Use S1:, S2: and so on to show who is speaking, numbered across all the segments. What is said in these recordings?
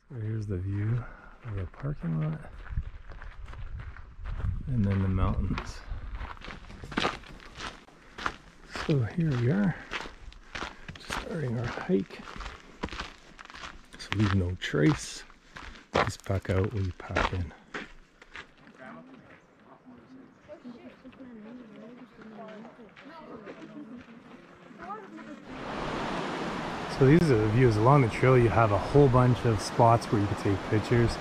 S1: So here's the view of the parking lot and then the mountains. So here we are, just starting our hike. So leave no trace. Just pack out what you pack in. So these are the views along the trail. You have a whole bunch of spots where you can take pictures.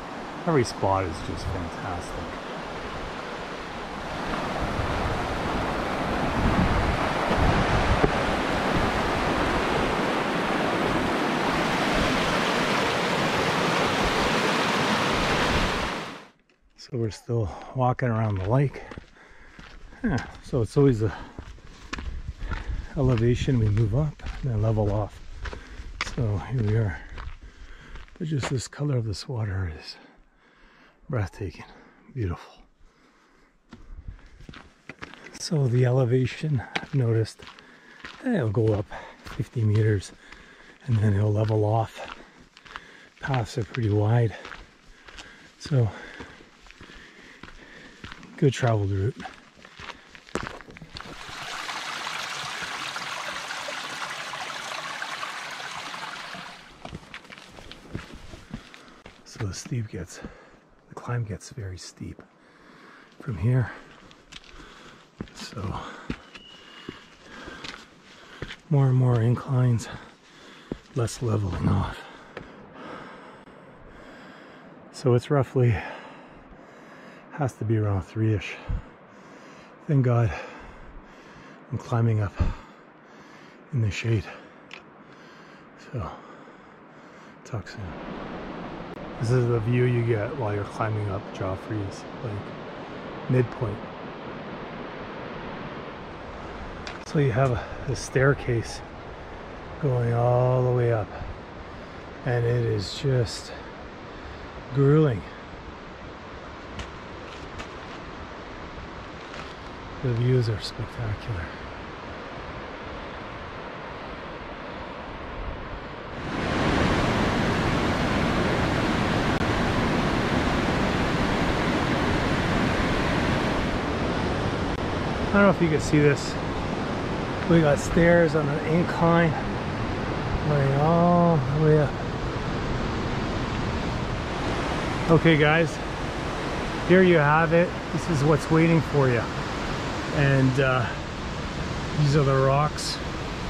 S1: Every spot is just fantastic. So we're still walking around the lake. Yeah, so it's always a elevation, we move up and then level off. So here we are. But just this color of this water is breathtaking, beautiful. So the elevation, I've noticed, it'll go up 50 meters and then it'll level off. Paths are pretty wide. So good traveled route. So the climb gets very steep from here. So more and more inclines, less leveling off. So it's roughly, has to be around 3-ish. Thank God I'm climbing up in the shade. So talk soon. This is the view you get while you're climbing up Joffre's like midpoint. So you have a staircase going all the way up, and it is just grueling. The views are spectacular. I don't know if you can see this. We got stairs on an incline going all the way up. Okay guys, here you have it. This is what's waiting for you. And these are the rocks.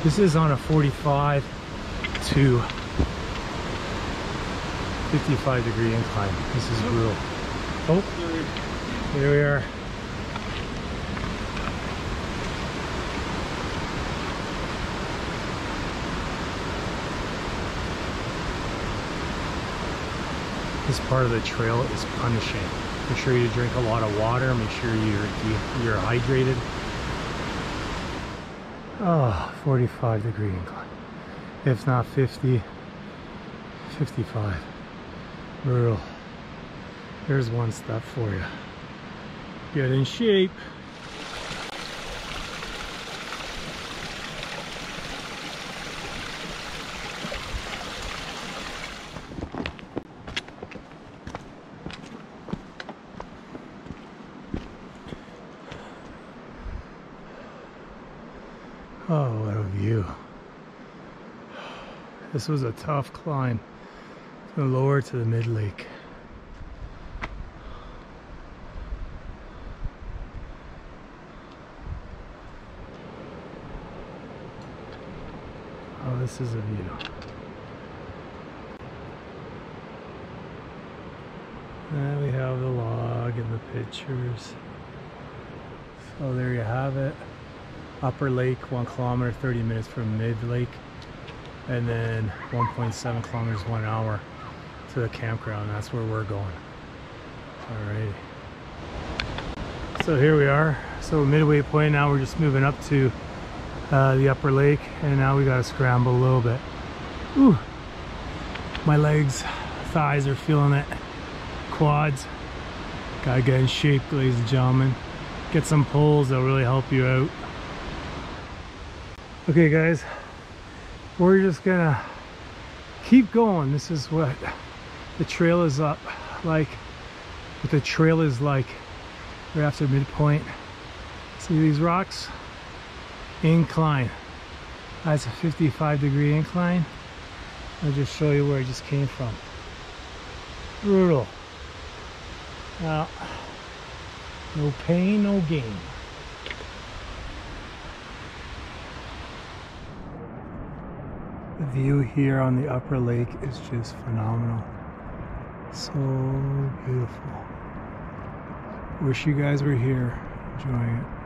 S1: This is on a 45 to 55 degree incline. This is brutal. Oh, here we are. This part of the trail is punishing. Make sure you drink a lot of water. Make sure you're hydrated. Oh, 45 degree incline. If not 50, 55. Brutal. There's one step for you. Get in shape. Oh, what a view. This was a tough climb from the lower to the mid-lake. Oh, this is a view. And we have the log and the pictures. So there you have it. Upper lake, 1 kilometer, 30 minutes from mid-lake, and then 1.7 kilometers, 1 hour to the campground. That's where we're going. Alrighty. So here we are. So midway point now, we're just moving up to the upper lake, and now we gotta scramble a little bit. Ooh, my legs, thighs are feeling it. Quads. Gotta get in shape, ladies and gentlemen. Get some poles, they'll really help you out. Okay guys, we're just gonna keep going. This is what the trail is up, like, what the trail is like right after midpoint. See these rocks? Incline. That's a 55-degree incline. I'll just show you where it just came from. Brutal. Now, no pain, no gain. The view here on the upper lake is just phenomenal. So beautiful. Wish you guys were here enjoying it.